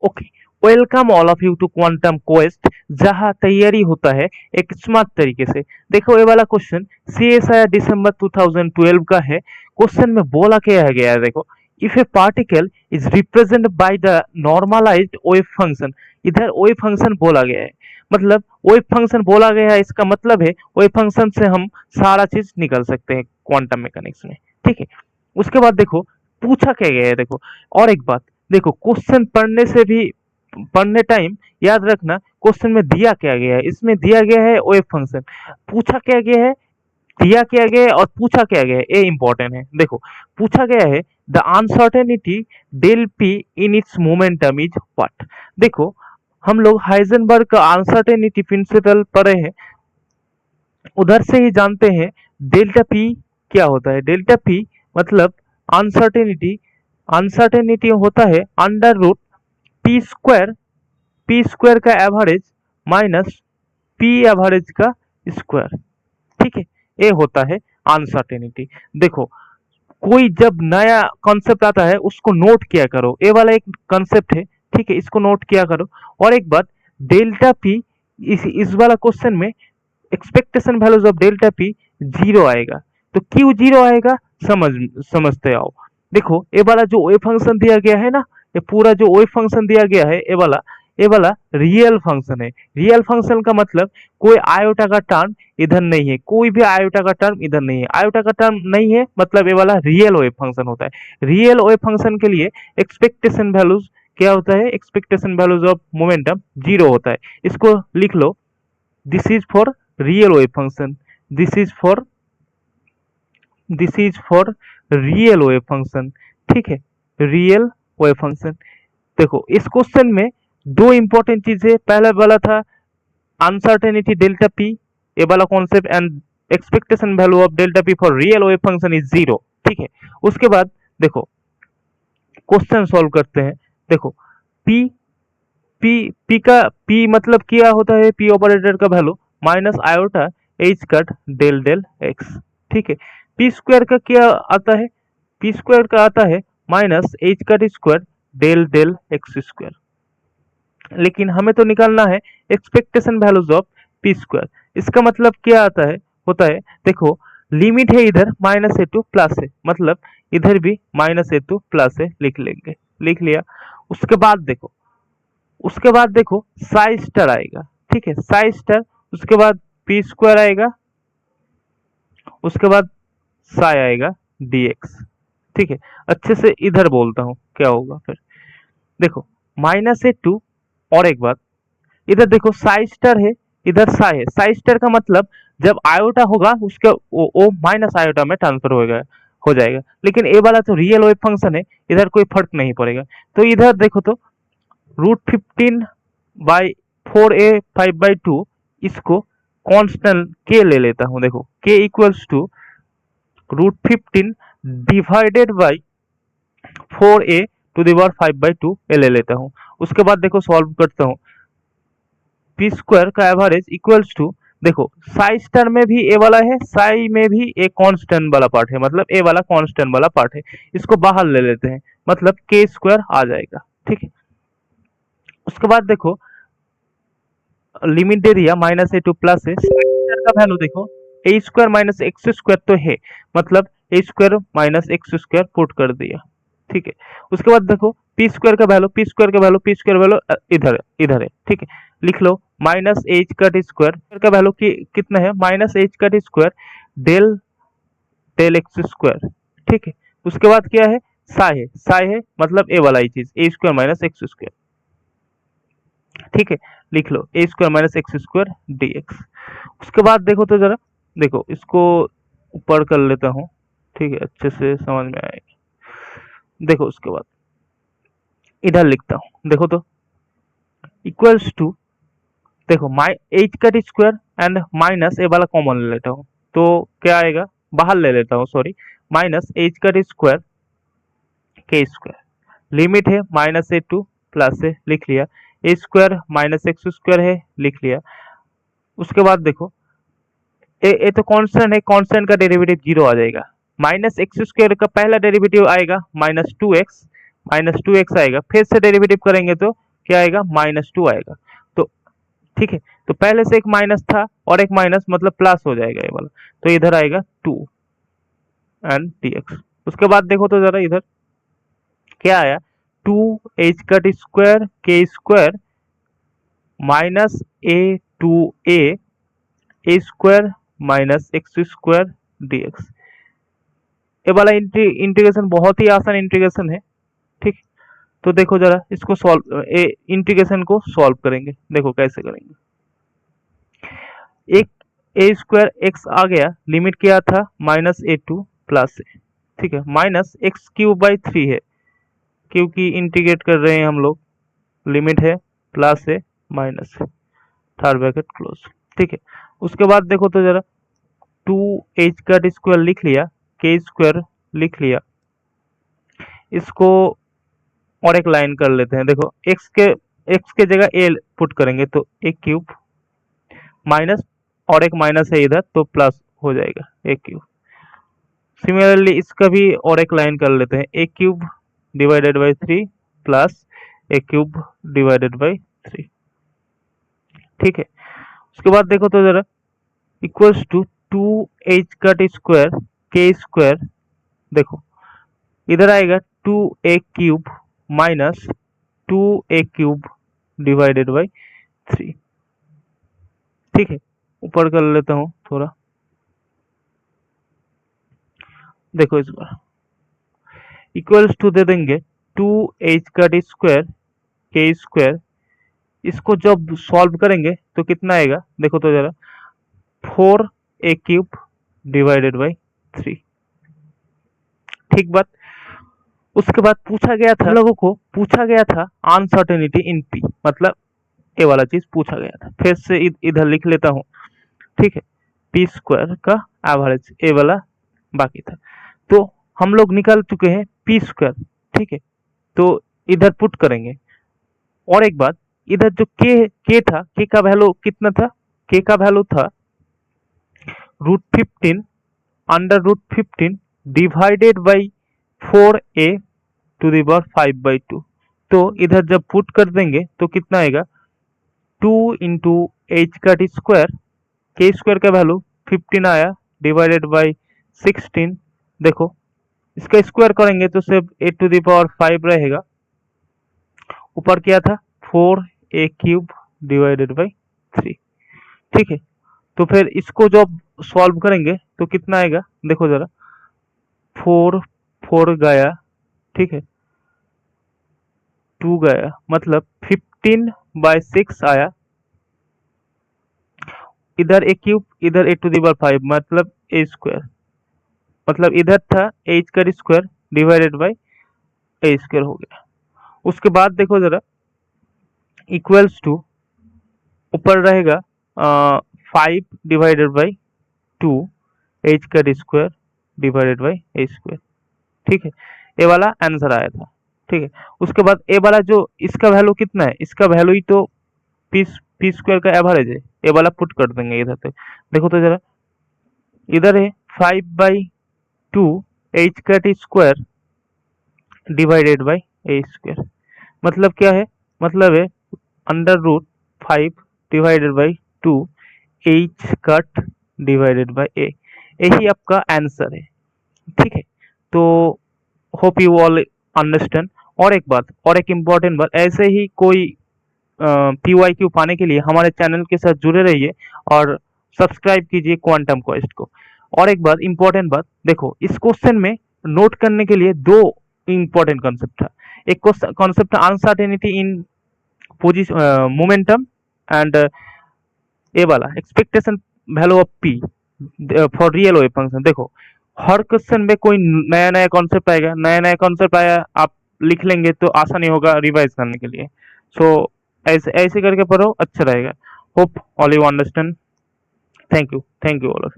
Okay, welcome all of you to quantum quest, जहां तैयारी होता है एक स्मार्ट तरीके से। देखो ये वाला क्वेश्चन CSIR दिसंबर 2012 का है। क्वेश्चन में बोला क्या है गया है, देखो, if a particle is represent by the normalised wave function. इधर वेव फंक्शन बोला गया है, मतलब वेव फंक्शन बोला गया है, इसका मतलब है वेव फंक्शन से हम सारा चीज निकल सकते हैं क्वांटम मैकेनिक्स में। ठीक है, उसके बाद देखो पूछा क्या गया है। देखो और एक बात, देखो क्वेश्चन पढ़ने से भी पढ़ने टाइम याद रखना क्वेश्चन में दिया क्या गया है। इसमें दिया गया है वेव फंक्शन, पूछा क्या गया है, दिया क्या गया है और पूछा क्या गया है, ये इंपॉर्टेंट है। देखो पूछा गया है the uncertainty del P in its momentum is what. देखो हम लोग हाइजेनबर्ग का अनसर्टेनिटी प्रिंसिपल पढ़े हैं, उधर से ही जानते हैं डेल्टा पी क्या होता है। डेल्टा पी मतलब अनसर्टेनिटी, अनसर्टेनिटी होता है अंडर रूट पी स्क्वायर का एवरेज माइनस पी एवरेज का स्क्वायर। ठीक है, ये होता है अनसर्टेनिटी। देखो कोई जब नया कॉन्सेप्ट आता है उसको नोट किया करो, ये वाला एक कॉन्सेप्ट है। ठीक है, इसको नोट किया करो। और एक बात, डेल्टा पी इस वाला क्वेश्चन में expectation values of delta P zero आएगा। तो क्यों जीरो आएगा समझते आओ। देखो ये वाला जो वेव फंक्शन दिया गया है ना, ये पूरा जो वेव फंक्शन दिया गया है, ये वाला रियल फंक्शन है। रियल फंक्शन का मतलब कोई आयोटा का टर्म इधर नहीं है, कोई भी आयोटा का टर्म इधर नहीं है। आयोटा का टर्म नहीं है मतलब ये वाला रियल वेव फंक्शन होता है। रियल वेव फंक्शन के लिए एक्सपेक्टेशन वैल्यूज क्या होता है, expectation values of momentum zero होता है। इसको लिख लो, this is for real wave function, this is for real wave function. ठीक है, रियल वेव फंक्शन। देखो इस क्वेश्चन में दो इंपॉर्टेंट चीजें, पहला वाला था अनसर्टेनिटी डेल्टा पी, ये वाला concept, and expectation value of delta P for real wave function is zero. ठीक है, उसके बाद देखो क्वेश्चन सॉल्व करते हैं। देखो पी का पी मतलब क्या होता है, पी ऑपरेटर का value minus iota H cut del del X. ठीक है, पी स्क्वायर का क्या आता है, पी स्क्वायर का आता है minus H cut square del del X square. लेकिन हमें तो निकालना है expectation values of P square. इसका मतलब क्या आता है, होता है, देखो लिमिट है इधर माइनस ए टू प्लस है, मतलब इधर भी माइनस ए टू प्लस है, लिख लेंगे, लिख लिया। उसके बाद देखो, उसके बाद देखो साई स्टार आएगा। ठीक है, साई स्टार, उसके बाद पी स्क्वायर आएगा, उसके बाद साई आएगा dx। ठीक है, अच्छे से इधर बोलता हूं क्या होगा फिर। देखो माइनस ए टू, और एक बात इधर देखो साई स्टार है, इधर साई है। साई स्टार का मतलब जब आयोटा होगा उसका वो माइनस आयोटा में ट्रांसफर हो जाएगा। लेकिन ए वाला तो रियल वेव फंक्शन है, इधर कोई फर्क नहीं पड़ेगा। तो इधर देखो तो √15/4a5/2, इसको कांस्टेंट के ले लेता हूं। देखो के equals to √15 divided by 4a⁵ ले लेता हूं। उसके बाद देखो सॉल्व करता हूं, पी स्क्वायर का एवरेज इक्वल्स टू, देखो साई स्टार में भी ए वाला है, साई में भी एक कांस्टेंट वाला पार्ट है, मतलब ए वाला कांस्टेंट वाला पार्ट है, इसको बाहर ले लेते हैं, मतलब के स्क्वायर आ जाएगा। ठीक है, उसके बाद देखो लिमिट दे दिया माइनस ए टू प्लस है, का वैल्यू देखो A square minus X square तो है, मतलब A square minus X square put कर दिया। ठीक है, उसके बाद देखो पी स्क्वायर का वैल्यू इधर इधर है। ठीक है, लिख लो माइनस एच कट स्क्वायर का वैल्यू कितना है, minus H cut square del del X square. ठीक है, उसके बाद क्या है, साई है मतलब ए वाला ही चीज, A square minus X square. ठीक है, लिख लो A square minus X square dx। उसके बाद देखो तो जरा, देखो इसको ऊपर कर लेता हूं, ठीक है, अच्छे से समझ में आएगा। देखो उसके बाद इधर लिखता हूं, देखो तो इक्वल्स टू, देखो H cut square and minus A वाला कॉमन ले लेता हूं, तो क्या आएगा, बाहर ले लेता हूं sorry, minus H cut square के स्क्वायर। लिमिट है माइनस ए टू प्लस है, लिख लिया, ए स्क्वायर माइनस एक्स स्क्वायर है, लिख लिया। उसके बाद देखो ए तो कांस्टेंट है, कांस्टेंट का डेरिवेटिव जीरो आ जाएगा। माइनस एक्स स्क्वायर का पहला डेरिवेटिव आएगा माइनस टू एक्स आएगा, फिर से डेरिवेटिव करेंगे तो क्या आएगा, -2 आएगा। तो ठीक है, तो पहले से एक माइनस था और एक माइनस मतलब प्लस हो जाएगा ये वाला, तो इधर आएगा 2 एंड dx। उसके बाद देखो तो जरा इधर क्या आया, 2h कट स्क्वायर के square minus a square minus x square dx। ये वाला इंटीग्रेशन बहुत ही आसान इंटीग्रेशन है, ठीक। तो देखो जरा इसको सॉल्व, इंटीग्रेशन को सॉल्व करेंगे, देखो कैसे करेंगे। एक a स्क्वायर x आ गया, लिमिट क्या था -a2 प्लस a, ठीक है, माइनस एक्स क्यूब बाई 3 है क्योंकि इंटीग्रेट कर रहे हैं हम लोग, लिमिट है plus a minus third bracket close, ठीक है। उसके बाद देखो तो जरा 2h का स्क्वायर लिख लिया, के स्क्वायर लिख लिया, इसको और एक लाइन कर लेते हैं। देखो x के जगह a पुट करेंगे तो a क्यूब माइनस और एक माइनस है इधर तो प्लस हो जाएगा a क्यूब। सिमिलरली इसका भी और एक लाइन कर लेते हैं, a cube divided by 3 plus a cube divided by 3, ठीक है। उसके बाद देखो तो जरा equals to 2h cut square के स्क्वायर, देखो इधर आएगा 2a cube minus 2a cube divided by 3, ठीक है। ऊपर कर लेता हूं थोड़ा, देखो इस बार इक्वल्स टू दे देंगे 2h कट स्क्वायर के स्क्वायर, इसको जब सॉल्व करेंगे तो कितना आएगा, देखो तो जरा 4a क्यूब डिवाइडेड बाई 3, ठीक बात। उसके बाद पूछा गया था, लोगों को पूछा गया था अनसर्टेनिटी इन पी, मतलब ये वाला चीज पूछा गया था। फिर से इधर लिख लेता हूं, ठीक है, पी स्क्वायर का एवरेज ये वाला बाकी था, तो हम लोग निकाल चुके हैं पी स्क्वायर, ठीक है। तो इधर पुट करेंगे। और एक बात, इधर जो के था, के का वैल्यू कितना था, के का वैल्यू था √15 under √15 divided by 4a to the power 5/2। तो इधर जब पुट कर देंगे तो कितना आएगा, 2 इंटू एच का स्क्वायर, के स्क्वायर का वैल्यू 15 आया डिवाइडेड बाई 16, देखो इसका स्क्वायर करेंगे तो सिर्फ a टू द पावर 5 रहेगा, ऊपर क्या था 4a क्यूब डिवाइडेड बाई 3, ठीक है। तो फिर इसको जब सॉल्व करेंगे तो कितना आएगा, देखो जरा 4 गया, ठीक है, 2 गया, मतलब 15/6 आया, इधर a क्यूब इधर a टू द पावर 5 मतलब a स्क्वायर, मतलब इधर था h का square divided by a square हो गया। उसके बाद देखो जरा इक्वल्स टू ऊपर रहेगा 5 डिवाइडेड बाई 2 h का square divided by a square, ठीक है। ए वाला आंसर आया था, ठीक है। उसके बाद ए वाला जो इसका वैल्यू कितना है, इसका वैल्यू ही तो पी स्क्वायर का एवरेज है, ए वाला पुट कर देंगे इधर तक। देखो तो जरा इधर है 5/2 h का square divided by a square, मतलब क्या है, मतलब है √5 divided by 2 h cut divided by a, यही आपका आंसर है, ठीक है। तो होप यू ऑल अंडरस्टैंड। और एक बात, और एक इम्पोर्टेंट बात, ऐसे ही कोई PYQ पाने के लिए हमारे चैनल के साथ जुड़े रहिए और सब्सक्राइब कीजिए क्वांटम क्वेस्ट को। और एक बात, इम्पोर्टेंट बात, देखो इस क्वेश्चन में नोट करने के लिए 2 इम्पोर्टेंट कॉन्सेप्ट था। एक concept uncertainty in momentum and ये वाला expectation value of P for real wave function. देखो हर क्वेश्चन में कोई नया नया कॉन्सेप्ट आएगा, नया नया कॉन्सेप्ट आया आप लिख लेंगे तो आसानी होगा रिवाइज करने के लिए। सो ऐसे ऐसे करके पढ़ो, अच्छा रहेगा। Hope all you understand. Thank you all of you.